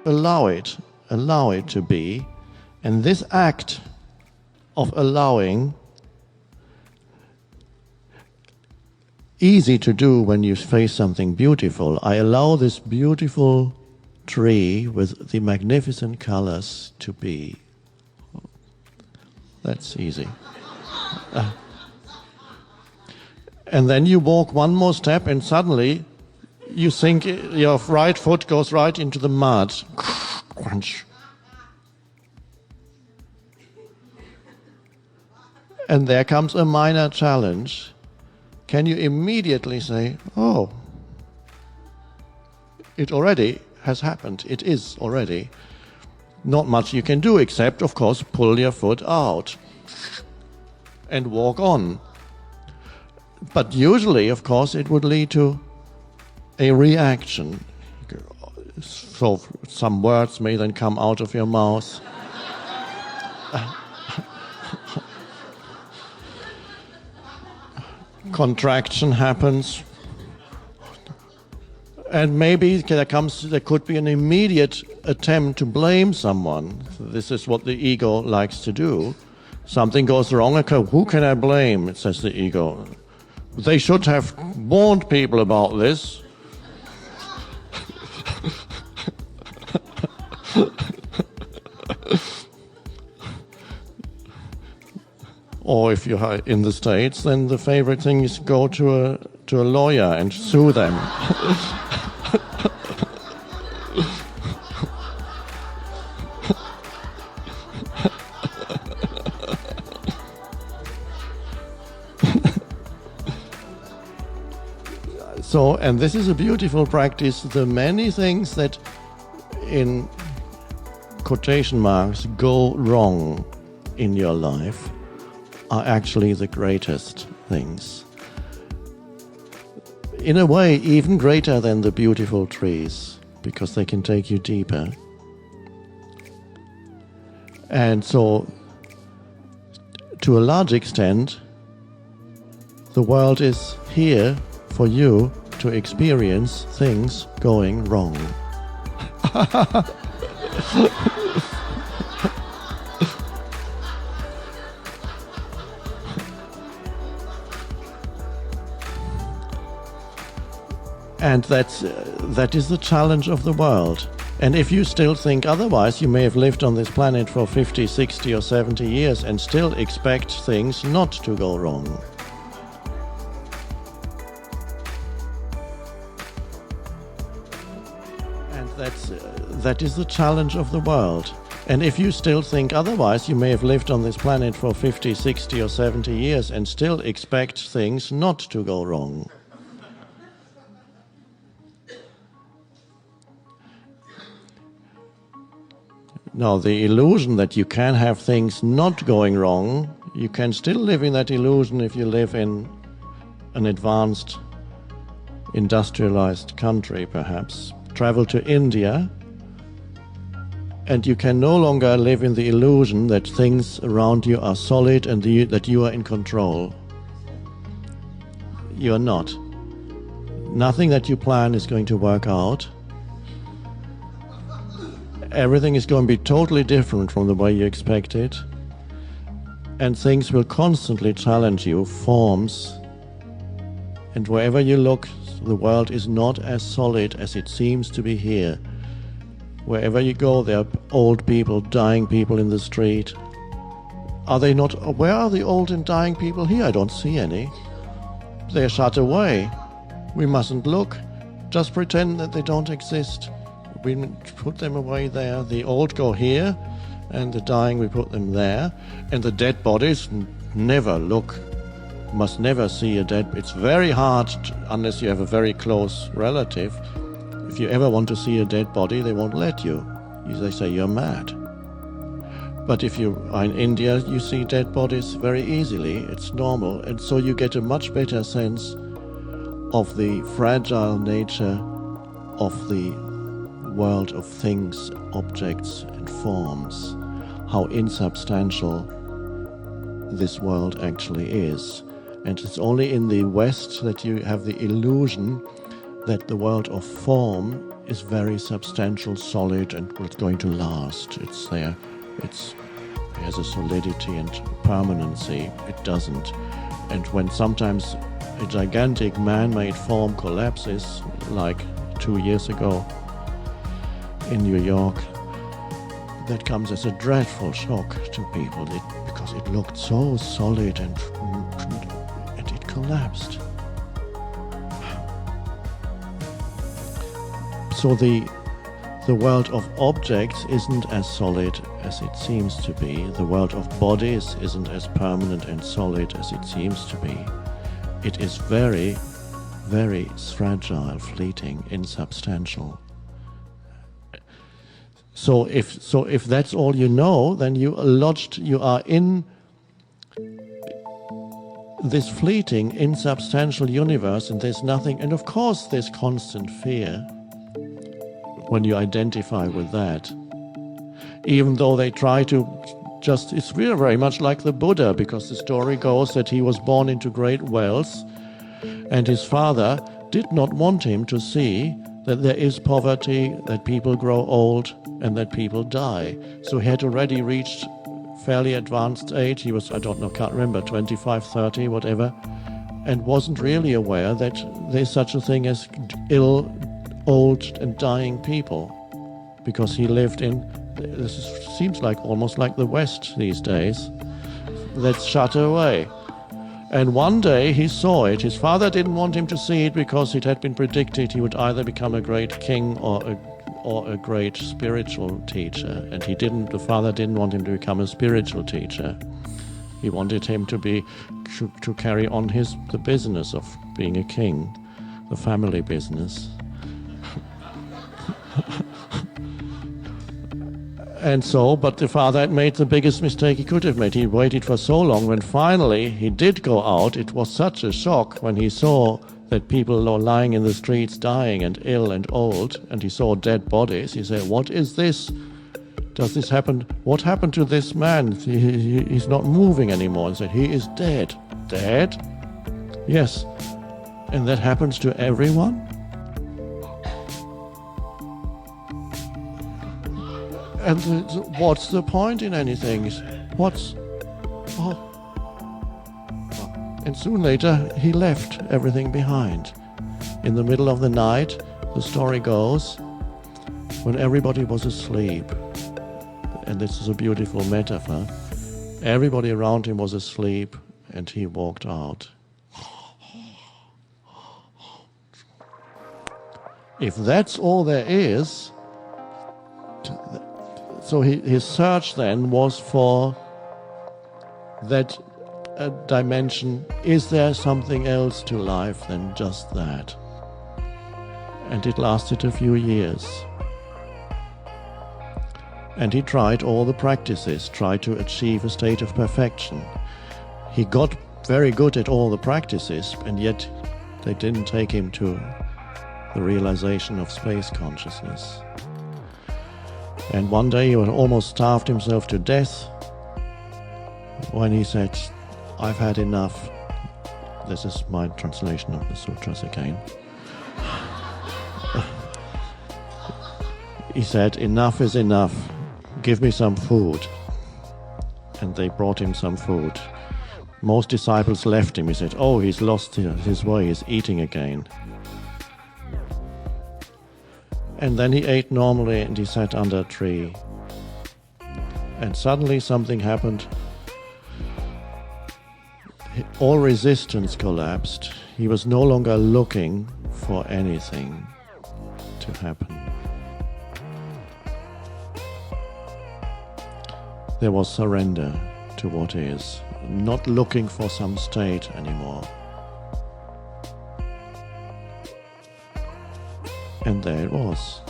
allow it to be. And this act of allowing, easy to do when you face something beautiful. I allow this beautiful tree with the magnificent colors to be. That's easy. And then you walk one more step and suddenly you think your right foot goes right into the mud. Crunch. And there comes a minor challenge. Can you immediately say, oh, it already has happened. It is already. Not much you can do except, of course, pull your foot out and walk on. But usually, of course, it would lead to a reaction. So some words may then come out of your mouth. Contraction happens. And maybe there could be an immediate attempt to blame someone. This is what the ego likes to do. Something goes wrong, who can I blame? It says the ego. They should have warned people about this. Or if you're in the States, then the favorite thing is go to a lawyer and sue them. So, and this is a beautiful practice. The many things that, in quotation marks, go wrong in your life are actually the greatest things. In a way, even greater than the beautiful trees, because they can take you deeper. And so, to a large extent, the world is here for you to experience things going wrong. And that is the challenge of the world. And if you still think otherwise, you may have lived on this planet for 50, 60 or 70 years and still expect things not to go wrong. And that is the challenge of the world. And if you still think otherwise, you may have lived on this planet for 50, 60 or 70 years and still expect things not to go wrong. Now, the illusion that you can have things not going wrong, you can still live in that illusion if you live in an advanced, industrialized country, perhaps. Travel to India, and you can no longer live in the illusion that things around you are solid and that you are in control. You are not. Nothing that you plan is going to work out. Everything is going to be totally different from the way you expect it. And things will constantly challenge you, forms. And wherever you look, the world is not as solid as it seems to be here. Wherever you go, there are old people, dying people in the street. Are they not? Where are the old and dying people here? I don't see any. They're shut away. We mustn't look. Just pretend that they don't exist. We put them away there. The old go here, and the dying we put them there. And the dead bodies, never look. Must never see a dead. It's very hard, unless you have a very close relative. If you ever want to see a dead body, they won't let you. They say you're mad. But if you are in India, you see dead bodies very easily. It's normal. And so you get a much better sense of the fragile nature of the world of things, objects and forms, how insubstantial this world actually is. And it's only in the West that you have the illusion that the world of form is very substantial, solid, and it's going to last. It's there. It has a solidity and permanency. It doesn't. And when sometimes a gigantic man-made form collapses, like 2 years ago in New York, that comes as a dreadful shock to people because it looked so solid and it collapsed. So the world of objects isn't as solid as it seems to be. The world of bodies isn't as permanent and solid as it seems to be. It is very, very fragile, fleeting, insubstantial. So if that's all you know, then you are in this fleeting, insubstantial universe, and there's nothing. And of course, there's constant fear when you identify with that. Even though they try to it's really very much like the Buddha, because the story goes that he was born into great wealth, and his father did not want him to see that there is poverty, that people grow old, and that people die. So he had already reached fairly advanced age. He was, I don't know, can't remember, 25, 30, whatever, and wasn't really aware that there's such a thing as ill, old, and dying people, because he lived in, seems like almost like the West these days, that's shut away. And one day he saw it. His father didn't want him to see it because it had been predicted he would either become a great king or a great spiritual teacher. And the father didn't want him to become a spiritual teacher. He wanted him to carry on the business of being a king, the family business. And so, but the father had made the biggest mistake he could have made. He waited for so long. When finally he did go out, it was such a shock when he saw that people were lying in the streets dying and ill and old, and he saw dead bodies. He said, "What is this? Does this happen? What happened to this man? He's not moving anymore." And said, "He is dead." Dead? Yes. And that happens to everyone? And what's the point in anything? And soon later, he left everything behind. In the middle of the night, the story goes, when everybody was asleep, and this is a beautiful metaphor, everybody around him was asleep, and he walked out. If that's all there is, so his search then was for that dimension. Is there something else to life than just that? And it lasted a few years. And he tried all the practices, tried to achieve a state of perfection. He got very good at all the practices, and yet they didn't take him to the realization of space consciousness. And one day he almost starved himself to death when he said, "I've had enough." This is my translation of the sutras again. He said, "Enough is enough. Give me some food." And they brought him some food. Most disciples left him. He said, "Oh, he's lost his way. He's eating again." And then he ate normally, and he sat under a tree. And suddenly something happened. All resistance collapsed. He was no longer looking for anything to happen. There was surrender to what is, not looking for some state anymore. And there it was.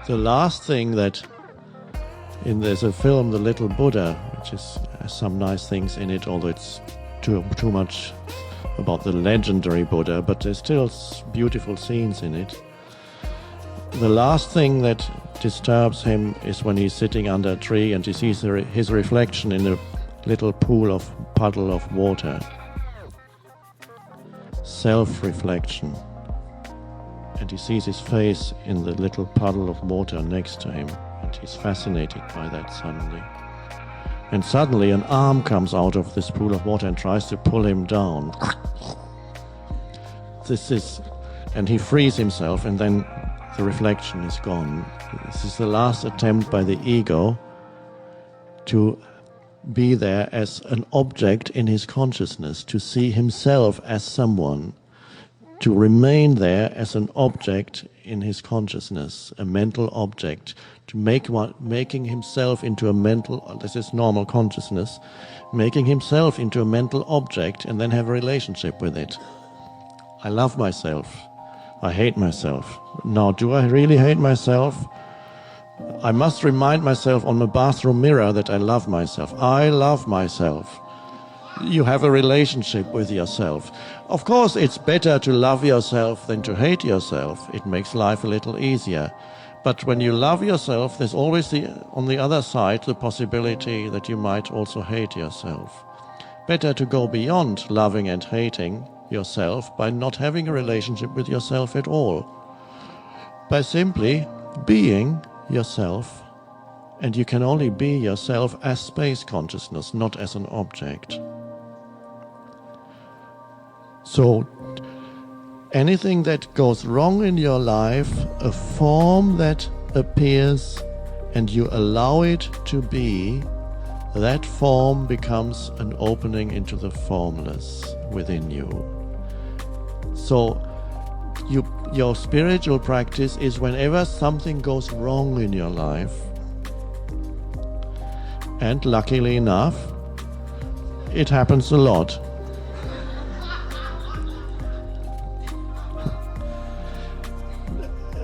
The last thing that, there's a film, The Little Buddha, which has some nice things in it, although it's too much about the legendary Buddha, but there's still beautiful scenes in it. The last thing that disturbs him is when he's sitting under a tree and he sees his reflection in a little puddle of water. Self-reflection. And he sees his face in the little puddle of water next to him, and he's fascinated by that suddenly. And suddenly an arm comes out of this pool of water and tries to pull him down. And he frees himself, and then the reflection is gone. This is the last attempt by the ego to be there as an object in his consciousness, to see himself as someone, to remain there as an object in his consciousness, a mental object, to making himself into a mental, this is normal consciousness, making himself into a mental object and then have a relationship with it. I love myself. I hate myself. Now, do I really hate myself? I must remind myself on the bathroom mirror that I love myself. I love myself. You have a relationship with yourself. Of course, it's better to love yourself than to hate yourself. It makes life a little easier. But when you love yourself, there's always on the other side the possibility that you might also hate yourself. Better to go beyond loving and hating yourself by not having a relationship with yourself at all. By simply being yourself. And you can only be yourself as space consciousness, not as an object. So, anything that goes wrong in your life, a form that appears and you allow it to be, that form becomes an opening into the formless within you. So, your spiritual practice is whenever something goes wrong in your life, and luckily enough, it happens a lot.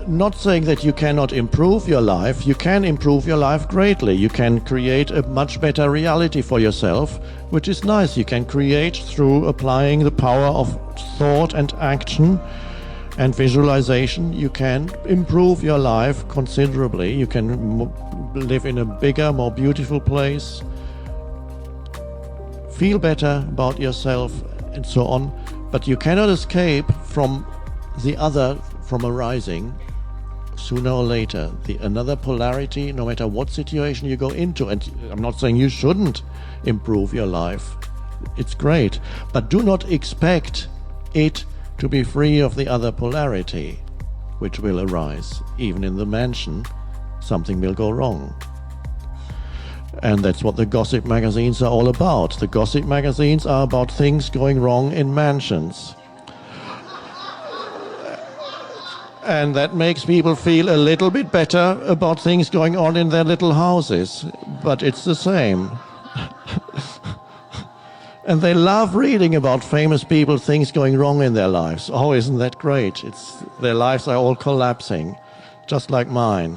Not saying that you cannot improve your life. You can improve your life greatly. You can create a much better reality for yourself, which is nice. You can create through applying the power of thought and action and visualization. You can improve your life considerably. You can live in a bigger, more beautiful place, feel better about yourself, and so on. But you cannot escape from the other, from arising. Sooner or later, another polarity, no matter what situation you go into. And I'm not saying you shouldn't improve your life. It's great. But do not expect it to be free of the other polarity, which will arise. Even in the mansion, something will go wrong. And that's what the gossip magazines are all about. The gossip magazines are about things going wrong in mansions. And that makes people feel a little bit better about things going on in their little houses. But it's the same. And they love reading about famous people, things going wrong in their lives. Oh, isn't that great? Their lives are all collapsing, just like mine.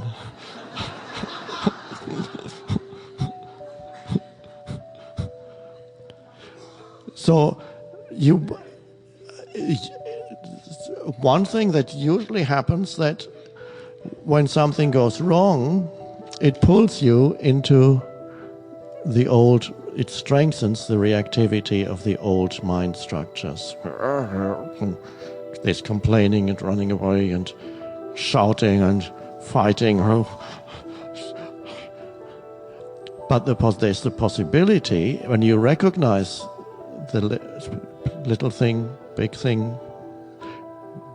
So, one thing that usually happens, that when something goes wrong, it pulls you into the old, it strengthens the reactivity of the old mind structures. There's complaining and running away and shouting and fighting. But there's the possibility, when you recognize the little thing, big thing,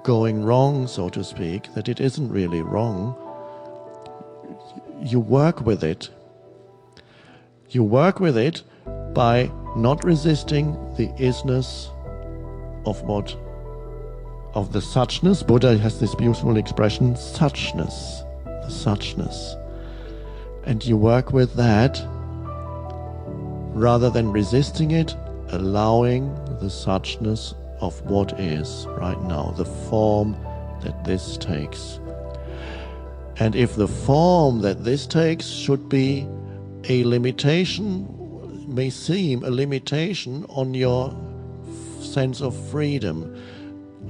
going wrong, so to speak, that it isn't really wrong, you work with it. You work with it by not resisting the isness of the suchness. Buddha has this beautiful expression, suchness, the suchness. And you work with that rather than resisting it, allowing the suchness of what is right now, the form that this takes. And if the form that this takes should be a limitation, may seem a limitation on your sense of freedom,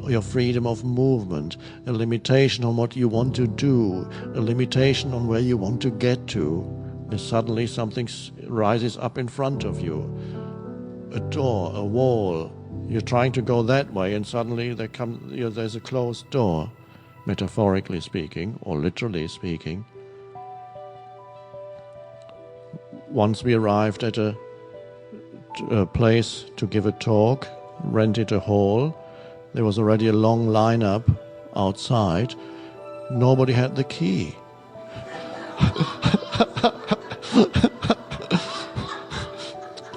your freedom of movement, a limitation on what you want to do, a limitation on where you want to get to, and suddenly something rises up in front of you. A door, a wall. You're trying to go that way, and suddenly there's a closed door, metaphorically speaking, or literally speaking. Once we arrived at a place to give a talk, rented a hall. There was already a long lineup outside. Nobody had the key.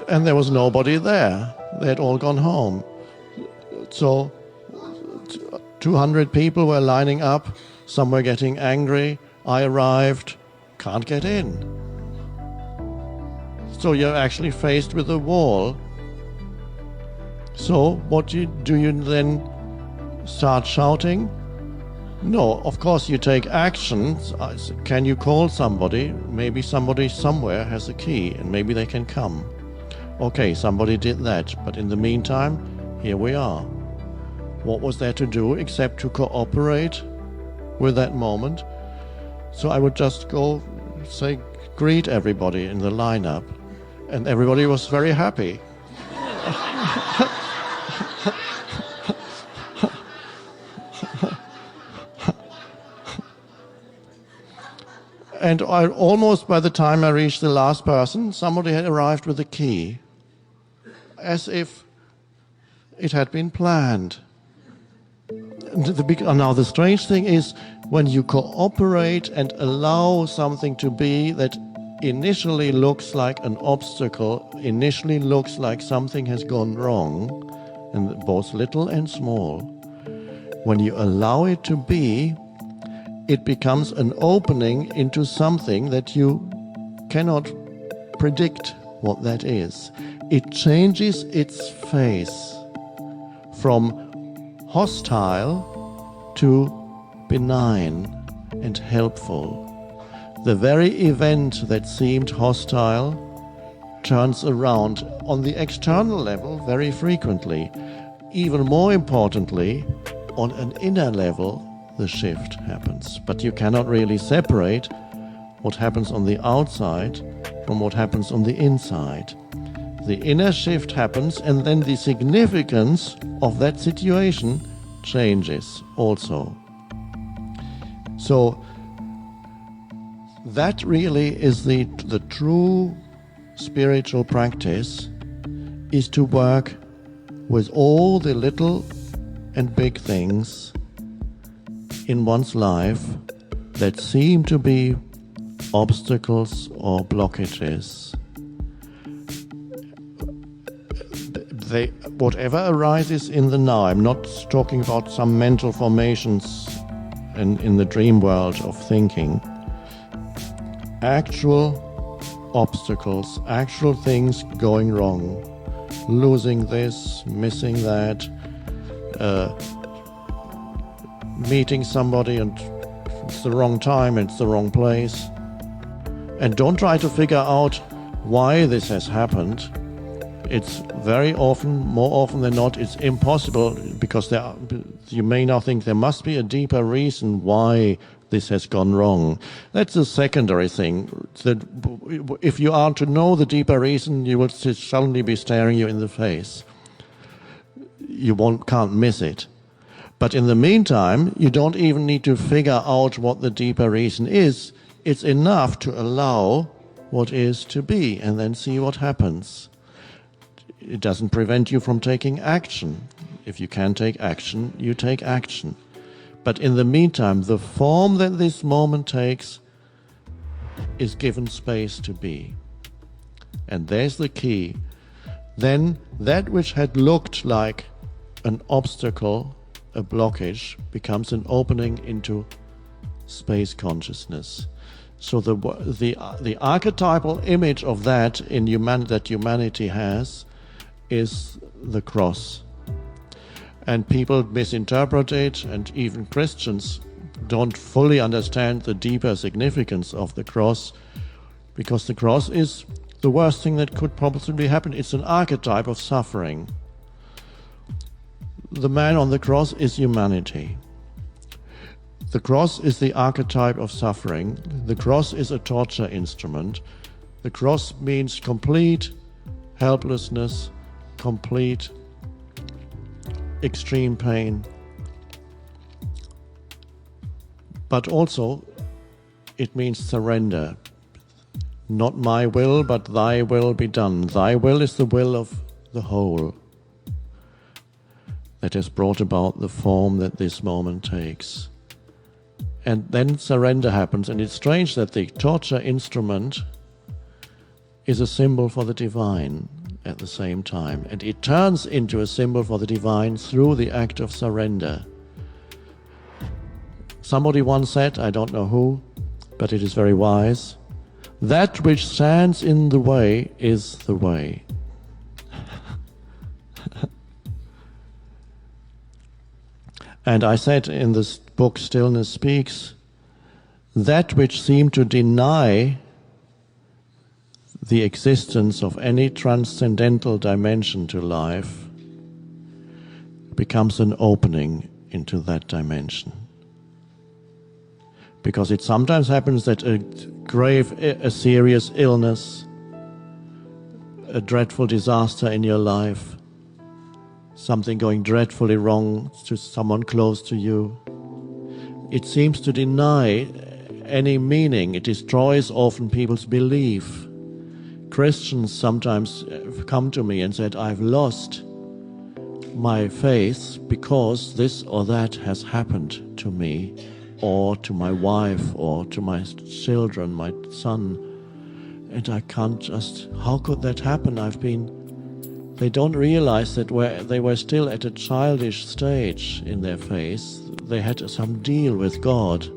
And there was nobody there. They had all gone home. So 200 people were lining up. Some were getting angry. I arrived. Can't get in. So you're actually faced with a wall. So what do you then start shouting? No, of course you take action. Can you call somebody? Maybe somebody somewhere has a key and maybe they can come. Okay, somebody did that, but in the meantime, here we are. What was there to do except to cooperate with that moment? So I would just go greet everybody in the lineup, and everybody was very happy. And almost by the time I reached the last person, somebody had arrived with a key, as if it had been planned. Now the strange thing is, when you cooperate and allow something to be that initially looks like an obstacle, initially looks like something has gone wrong, and both little and small, when you allow it to be, it becomes an opening into something that you cannot predict what that is. It changes its face from hostile to benign and helpful. The very event that seemed hostile turns around on the external level very frequently. Even more importantly, on an inner level, the shift happens. But you cannot really separate what happens on the outside from what happens on the inside. The inner shift happens, and then the significance of that situation changes also. So that really is the true spiritual practice, is to work with all the little and big things in one's life that seem to be obstacles or blockages. Whatever arises in the now, I'm not talking about some mental formations in the dream world of thinking. Actual obstacles, actual things going wrong, losing this, missing that, meeting somebody and it's the wrong time, it's the wrong place. And don't try to figure out why this has happened. It's very often, more often than not, it's impossible, because you may now think there must be a deeper reason why this has gone wrong. That's a secondary thing. That if you are to know the deeper reason, you will suddenly be staring you in the face. You can't miss it. But in the meantime, you don't even need to figure out what the deeper reason is. It's enough to allow what is to be and then see what happens. It doesn't prevent you from taking action. If you can take action, you take action. But in the meantime, the form that this moment takes is given space to be. And there's the key. Then that which had looked like an obstacle, a blockage, becomes an opening into space consciousness. So the archetypal image of that that humanity has is the cross. And people misinterpret it, and even Christians don't fully understand the deeper significance of the cross, because the cross is the worst thing that could possibly happen. It's an archetype of suffering. The man on the cross is humanity. The cross is the archetype of suffering. The cross is a torture instrument. The cross means complete helplessness, complete extreme pain. But also, it means surrender. Not my will, but thy will be done. Thy will is the will of the whole that has brought about the form that this moment takes. And then surrender happens, and it's strange that the torture instrument is a symbol for the divine at the same time, and it turns into a symbol for the divine through the act of surrender. Somebody once said, I don't know who, but it is very wise, that which stands in the way is the way. And I said in this book, Stillness Speaks, that which seemed to deny the existence of any transcendental dimension to life becomes an opening into that dimension. Because it sometimes happens that a serious illness, a dreadful disaster in your life, something going dreadfully wrong to someone close to you, it seems to deny any meaning. It destroys often people's belief. Christians sometimes come to me and said, I've lost my faith because this or that has happened to me, or to my wife, or to my children, my son. And I can't just, how could that happen? They don't realize that they were still at a childish stage in their faith. They had some deal with God.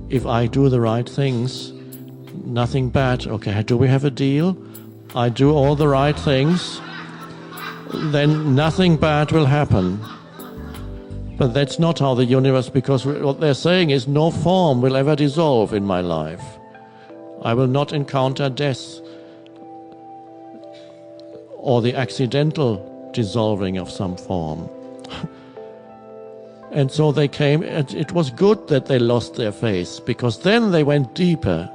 If I do the right things, nothing bad. Okay, do we have a deal? I do all the right things, then nothing bad will happen. But that's not how the universe, because what they're saying is no form will ever dissolve in my life. I will not encounter death or the accidental dissolving of some form. And so they came, and it was good that they lost their faith, because then they went deeper.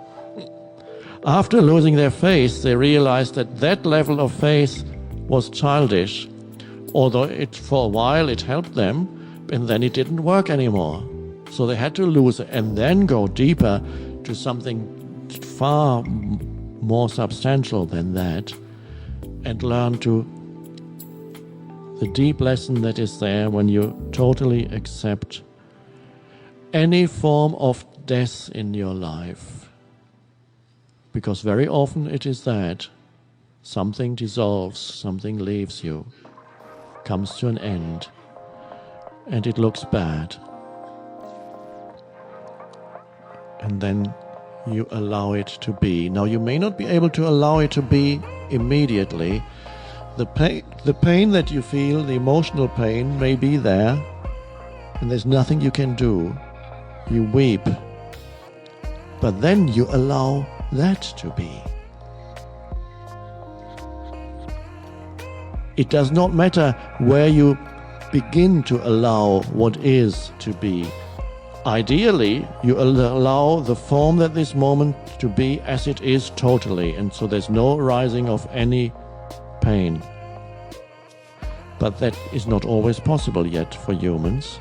After losing their faith, they realized that that level of faith was childish, although for a while it helped them, and then it didn't work anymore. So they had to lose it and then go deeper to something far more substantial than that, and learn to the deep lesson that is there when you totally accept any form of death in your life. Because very often it is that something dissolves, something leaves you, comes to an end, and it looks bad. And then you allow it to be. Now, you may not be able to allow it to be immediately. The pain that you feel, the emotional pain, may be there, and there's nothing you can do. You weep. But then you allow that to be. It does not matter where you begin to allow what is to be. Ideally, you allow the form that this moment to be as it is totally, and so there's no rising of any pain. But that is not always possible yet for humans.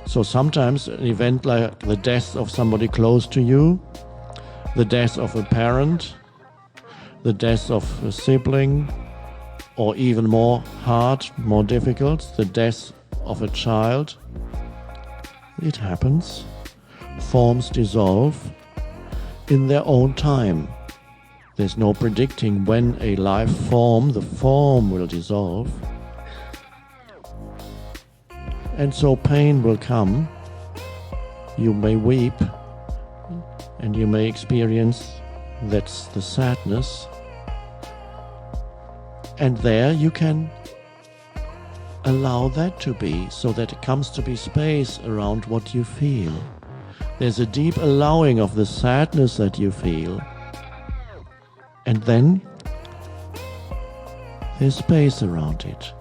So sometimes an event like the death of somebody close to you, the death of a parent, the death of a sibling, or even more hard, more difficult, the death of a child, it happens. Forms dissolve in their own time. There's no predicting when a life form, the form will dissolve. And so pain will come. You may weep, and you may experience that's the sadness. And there you can allow that to be, so that it comes to be space around what you feel. There's a deep allowing of the sadness that you feel. And then there's space around it.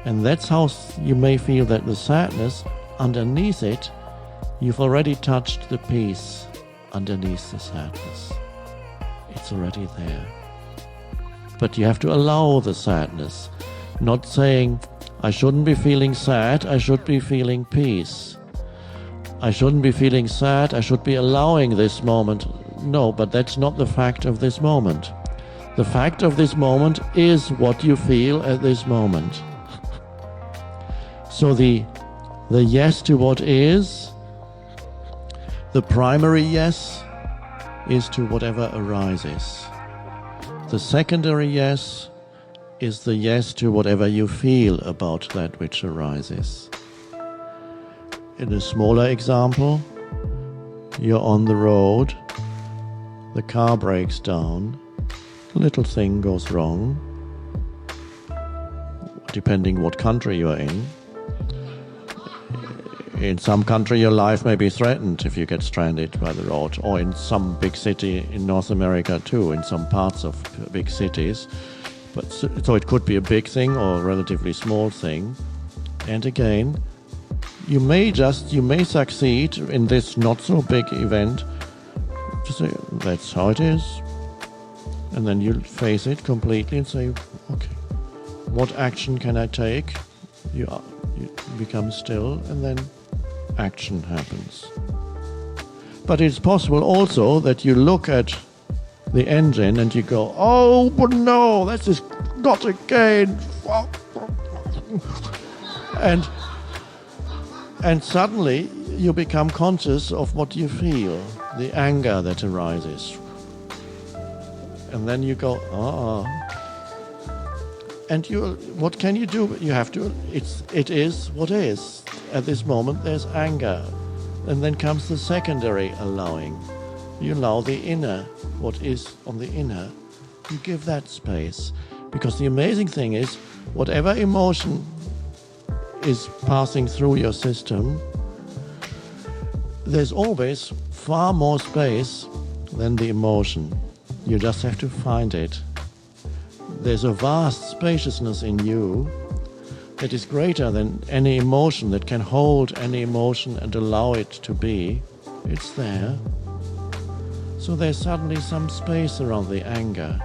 And that's how you may feel that the sadness, underneath it, you've already touched the peace underneath the sadness. It's already there. But you have to allow the sadness, not saying, I shouldn't be feeling sad, I should be feeling peace. I shouldn't be feeling sad, I should be allowing this moment. No, but that's not the fact of this moment. The fact of this moment is what you feel at this moment. So the yes to what is, the primary yes is to whatever arises. The secondary yes is the yes to whatever you feel about that which arises. In a smaller example, you're on the road, the car breaks down, a little thing goes wrong, depending what country you're in. In some country your life may be threatened if you get stranded by the road, or in some big city in North America too, in some parts of big cities. But so it could be a big thing or a relatively small thing. And again, you may succeed in this not so big event to say, that's how it is. And then you face it completely and say, okay, what action can I take? You become still, and then action happens. But it's possible also that you look at the engine and you go, oh, but no, this is not again. And suddenly you become conscious of what you feel, the anger that arises. And then you go, and what can you do? You have to, it is what is. At this moment there's anger. And then comes the secondary allowing. You allow the inner, what is on the inner, you give that space. Because the amazing thing is, whatever emotion is passing through your system, there's always far more space than the emotion. You just have to find it. There's a vast spaciousness in you that is greater than any emotion, that can hold any emotion and allow it to be. It's there. So there's suddenly some space around the anger.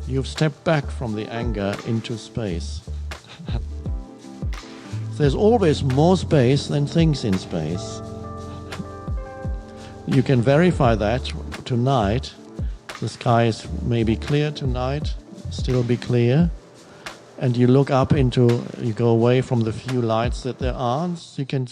You've stepped back from the anger into space. There's always more space than things in space. You can verify that tonight. The sky is maybe clear tonight, still be clear. And you look up into, you go away from the few lights that there are, so you can